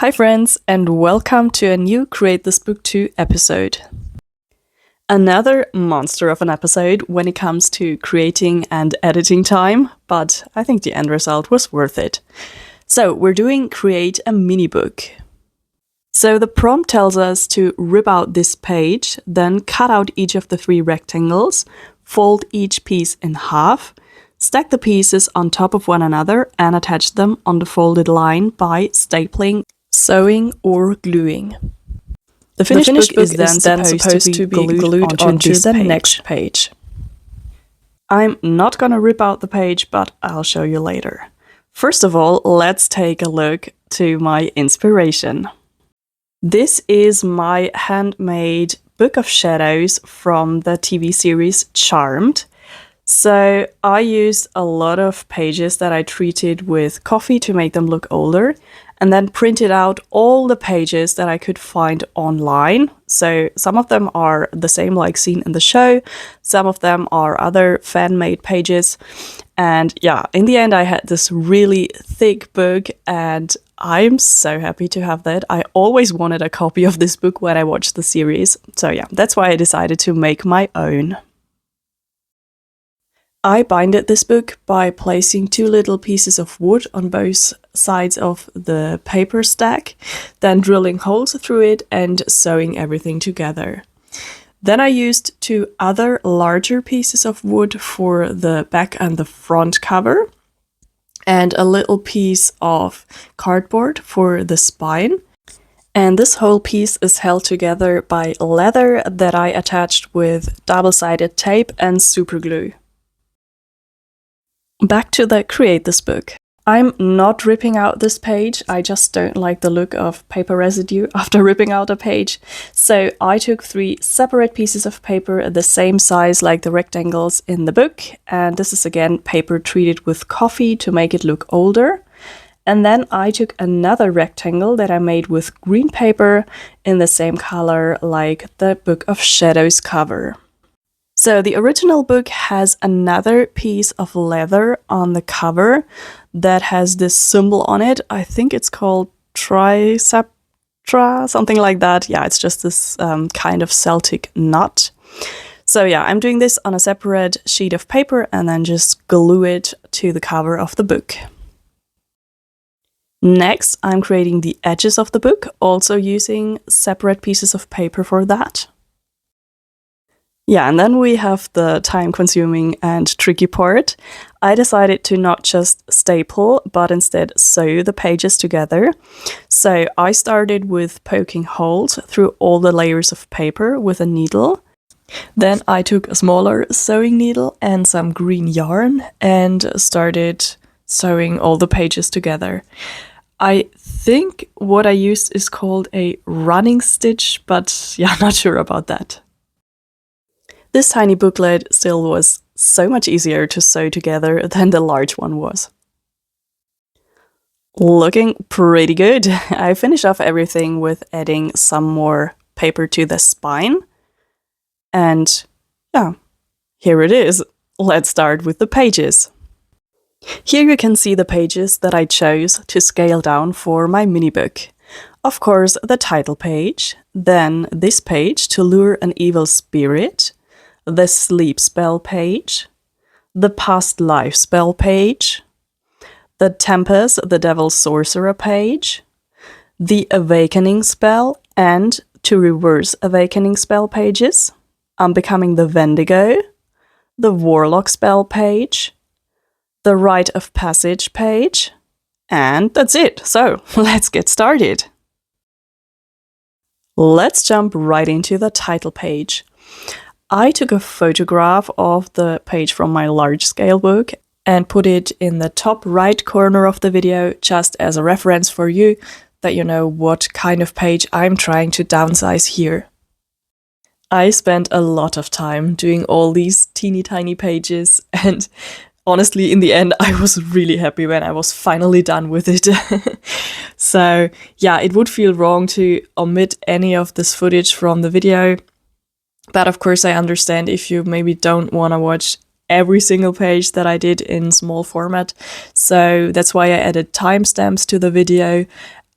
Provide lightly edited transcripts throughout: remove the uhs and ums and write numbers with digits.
Hi friends, and welcome to a new Create This Book 2 episode. Another monster of an episode when it comes to creating and editing time, but I think the end result was worth it. So we're doing Create a Mini Book. So the prompt tells us to rip out this page, then cut out each of the 3 rectangles, fold each piece in half, stack the pieces on top of one another and attach them on the folded line by stapling, sewing or gluing. The finished book is then supposed to be glued onto the next page. I'm not gonna rip out the page, but I'll show you later. First of all, let's take a look to my inspiration. This is my handmade Book of Shadows from the TV series Charmed. So I used a lot of pages that I treated with coffee to make them look older, and then printed out all the pages that I could find online. So some of them are the same like seen in the show, some of them are other fan-made pages. And yeah, in the end I had this really thick book and I'm so happy to have that. I always wanted a copy of this book when I watched the series. So yeah, that's why I decided to make my own. I binded this book by placing 2 little pieces of wood on both sides of the paper stack, then drilling holes through it and sewing everything together. Then I used 2 other larger pieces of wood for the back and the front cover, and a little piece of cardboard for the spine. And this whole piece is held together by leather that I attached with double-sided tape and super glue. Back to the Create This Book. I'm not ripping out this page, I just don't like the look of paper residue after ripping out a page. So I took 3 separate pieces of paper the same size like the rectangles in the book, and this is again paper treated with coffee to make it look older. And then I took another rectangle that I made with green paper in the same color like the Book of Shadows cover. So the original book has another piece of leather on the cover that has this symbol on it. I think it's called triceptra, something like that. Yeah, it's just this kind of Celtic knot. So yeah, I'm doing this on a separate sheet of paper and then just glue it to the cover of the book. Next, I'm creating the edges of the book, also using separate pieces of paper for that. Yeah, and then we have the time-consuming and tricky part. I decided to not just staple, but instead sew the pages together. So I started with poking holes through all the layers of paper with a needle. Then I took a smaller sewing needle and some green yarn and started sewing all the pages together. I think what I used is called a running stitch, but yeah, not sure about that. This tiny booklet still was so much easier to sew together than the large one was. Looking pretty good. I finished off everything with adding some more paper to the spine. And yeah, here it is. Let's start with the pages. Here you can see the pages that I chose to scale down for my mini book. Of course, the title page, then this page to lure an evil spirit, the sleep spell page, the past life spell page, the Tempest, the Devil's Sorcerer page, the awakening spell and 2 reverse awakening spell pages, Unbecoming the Wendigo, the Warlock spell page, the Rite of Passage page, and that's it. So let's get started. Let's jump right into the title page. I took a photograph of the page from my large scale book and put it in the top right corner of the video just as a reference for you, that you know what kind of page I'm trying to downsize here. I spent a lot of time doing all these teeny tiny pages, and honestly in the end I was really happy when I was finally done with it. So yeah, it would feel wrong to omit any of this footage from the video. But of course I understand if you maybe don't want to watch every single page that I did in small format. So that's why I added timestamps to the video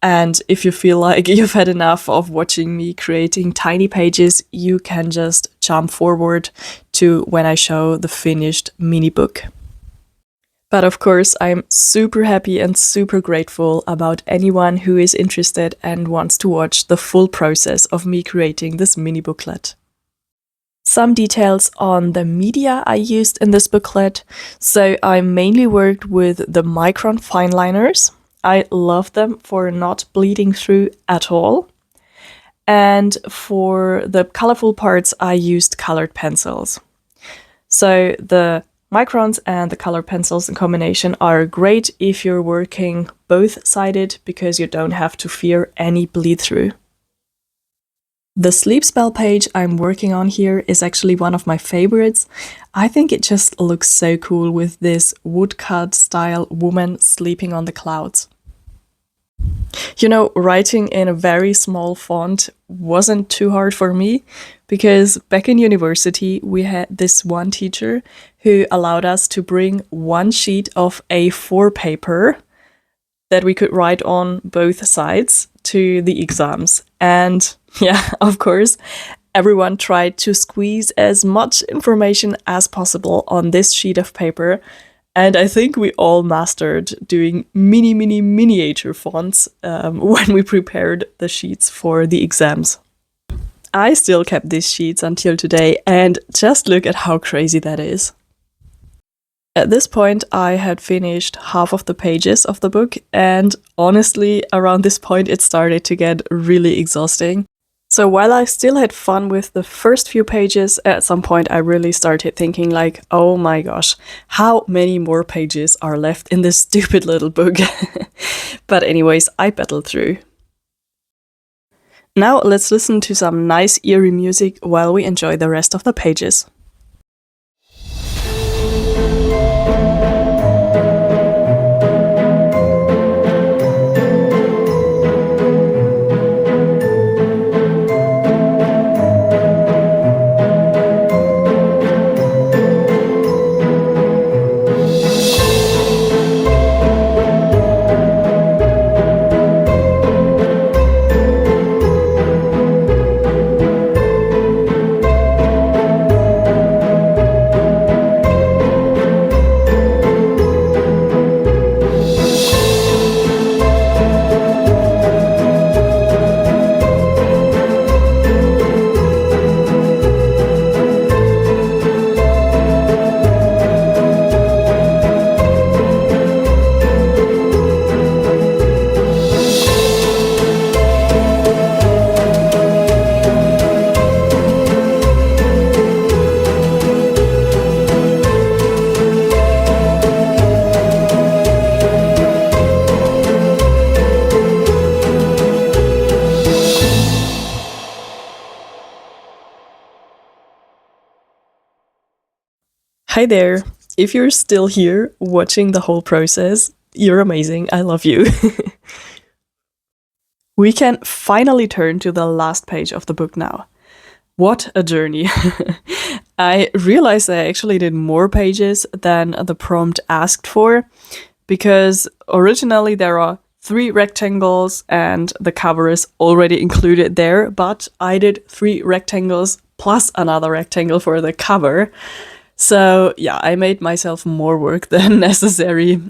And if you feel like you've had enough of watching me creating tiny pages, you can just jump forward to when I show the finished mini book. But of course, I'm super happy and super grateful about anyone who is interested and wants to watch the full process of me creating this mini booklet. Some details on the media I used in this booklet. So I mainly worked with the micron fine liners. I love them for not bleeding through at all. And for the colorful parts, I used colored pencils. So the microns and the colored pencils in combination are great if you're working both-sided because you don't have to fear any bleed through. The sleep spell page I'm working on here is actually one of my favorites. I think it just looks so cool with this woodcut style woman sleeping on the clouds. You know, writing in a very small font wasn't too hard for me because back in university we had this one teacher who allowed us to bring one sheet of A4 paper that we could write on both sides to the exams. And yeah, of course, everyone tried to squeeze as much information as possible on this sheet of paper. And I think we all mastered doing miniature fonts when we prepared the sheets for the exams. I still kept these sheets until today, and just look at how crazy that is. At this point, I had finished half of the pages of the book, and honestly, around this point, it started to get really exhausting. So while I still had fun with the first few pages, at some point I really started thinking like, oh my gosh, how many more pages are left in this stupid little book? But anyways, I battled through. Now let's listen to some nice eerie music while we enjoy the rest of the pages. Hi there! If you're still here watching the whole process, you're amazing, I love you. We can finally turn to the last page of the book now. What a journey! I realized I actually did more pages than the prompt asked for, because originally there are 3 rectangles and the cover is already included there, but I did 3 rectangles plus another rectangle for the cover. So yeah, I made myself more work than necessary.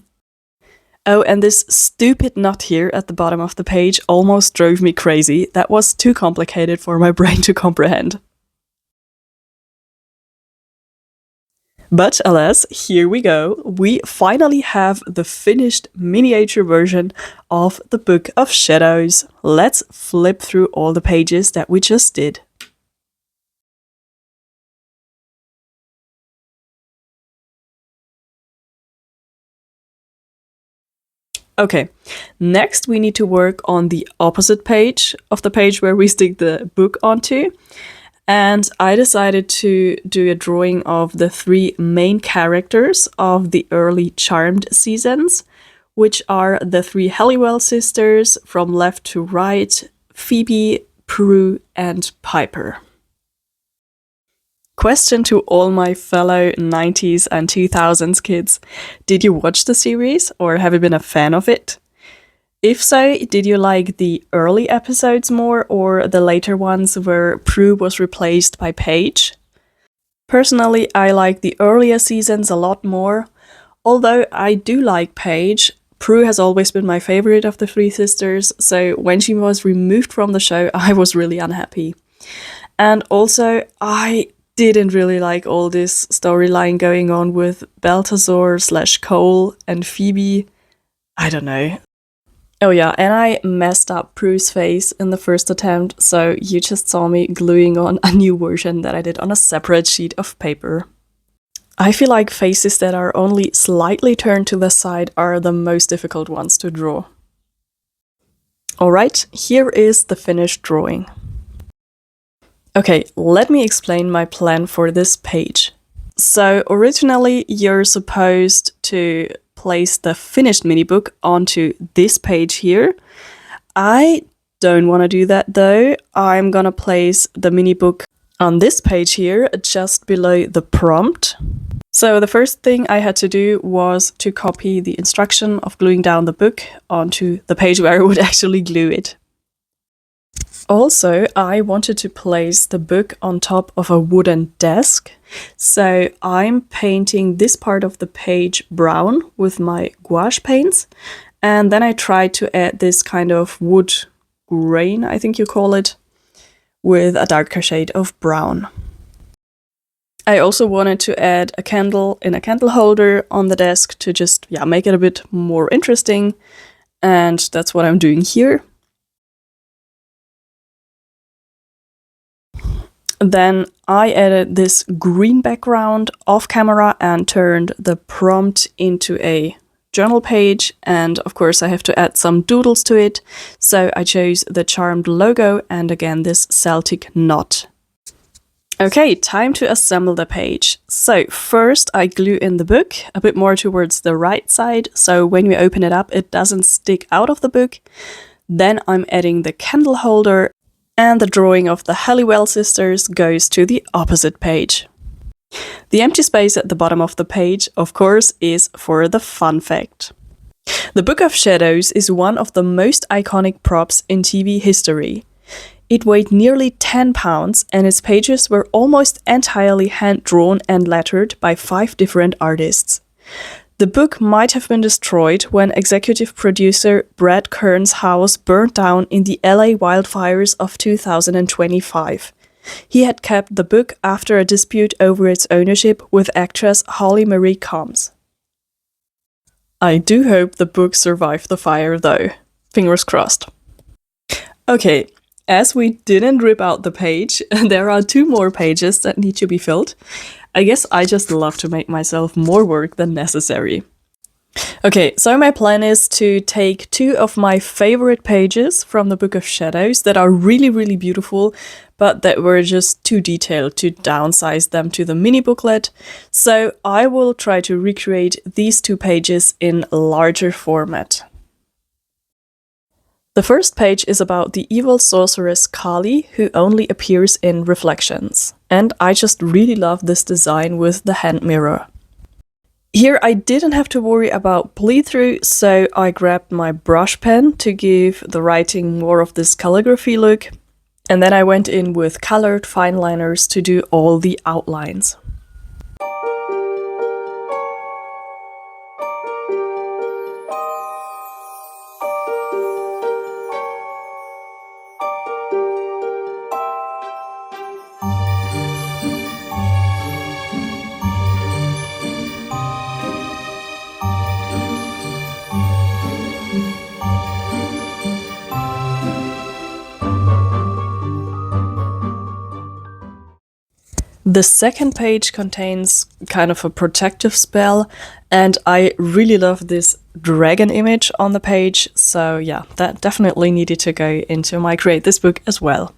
Oh, and this stupid knot here at the bottom of the page almost drove me crazy. That was too complicated for my brain to comprehend. But alas, here we go. We finally have the finished miniature version of the Book of Shadows. Let's flip through all the pages that we just did. Okay, next we need to work on the opposite page of the page where we stick the book onto. And I decided to do a drawing of the 3 main characters of the early Charmed seasons, which are the 3 Halliwell sisters from left to right, Phoebe, Prue, and Piper. Question to all my fellow 90s and 2000s kids. Did you watch the series or have you been a fan of it? If so, did you like the early episodes more or the later ones where Prue was replaced by Paige? Personally, I like the earlier seasons a lot more. Although I do like Paige, Prue has always been my favorite of the three sisters, so when she was removed from the show, I was really unhappy. And also, I didn't really like all this storyline going on with Balthazar/Cole and Phoebe. I don't know. Oh yeah, and I messed up Prue's face in the first attempt, so you just saw me gluing on a new version that I did on a separate sheet of paper. I feel like faces that are only slightly turned to the side are the most difficult ones to draw. Alright, here is the finished drawing. Okay, let me explain my plan for this page. So originally you're supposed to place the finished mini book onto this page here. I don't want to do that though. I'm gonna place the mini book on this page here, just below the prompt. So the first thing I had to do was to copy the instruction of gluing down the book onto the page where I would actually glue it. Also, I wanted to place the book on top of a wooden desk. So I'm painting this part of the page brown with my gouache paints. And then I tried to add this kind of wood grain, I think you call it, with a darker shade of brown. I also wanted to add a candle in a candle holder on the desk to just make it a bit more interesting, and that's what I'm doing here. Then I added this green background off camera and turned the prompt into a journal page, and of course I have to add some doodles to it, so I chose the charmed logo and again this Celtic knot. Okay, time to assemble the page. So first I glue in the book a bit more towards the right side, so when we open it up it doesn't stick out of the book. Then I'm adding the candle holder, and the drawing of the Halliwell sisters goes to the opposite page. The empty space at the bottom of the page, of course, is for the fun fact. The Book of Shadows is one of the most iconic props in TV history. It weighed nearly 10 pounds, and its pages were almost entirely hand-drawn and lettered by 5 different artists. The book might have been destroyed when executive producer Brad Kern's house burned down in the LA wildfires of 2025. He had kept the book after a dispute over its ownership with actress Holly Marie Combs. I do hope the book survived the fire though. Fingers crossed. Okay. As we didn't rip out the page, there are 2 more pages that need to be filled. I guess I just love to make myself more work than necessary. Okay, so my plan is to take 2 of my favorite pages from the Book of Shadows that are really, really beautiful, but that were just too detailed to downsize them to the mini booklet. So I will try to recreate these 2 pages in larger format. The first page is about the evil sorceress Kali, who only appears in reflections. And I just really love this design with the hand mirror. Here I didn't have to worry about bleed through, so I grabbed my brush pen to give the writing more of this calligraphy look. And then I went in with colored fine liners to do all the outlines. The second page contains kind of a protective spell, and I really love this dragon image on the page, so yeah, that definitely needed to go into my Create This book as well.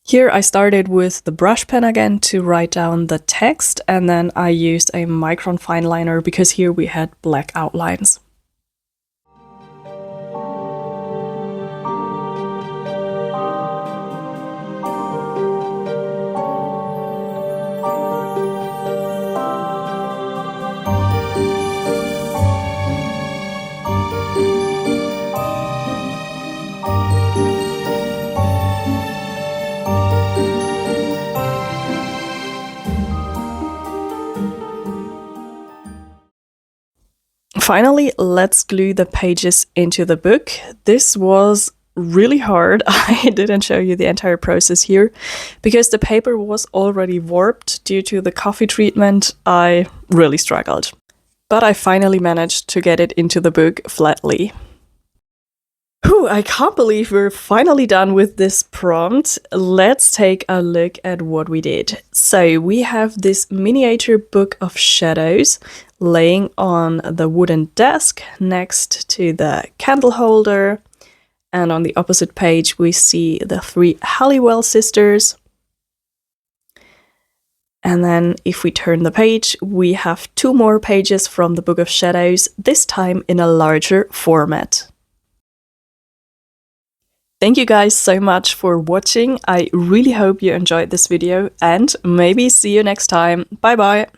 Here I started with the brush pen again to write down the text, and then I used a micron fine liner because here we had black outlines. Finally, let's glue the pages into the book. This was really hard. I didn't show you the entire process here because the paper was already warped due to the coffee treatment. I really struggled, but I finally managed to get it into the book flatly. Whew, I can't believe we're finally done with this prompt. Let's take a look at what we did. So we have this miniature book of shadows laying on the wooden desk next to the candle holder. And on the opposite page, we see the 3 Halliwell sisters. And then if we turn the page, we have 2 more pages from the Book of Shadows, this time in a larger format. Thank you guys so much for watching. I really hope you enjoyed this video and maybe see you next time. Bye bye!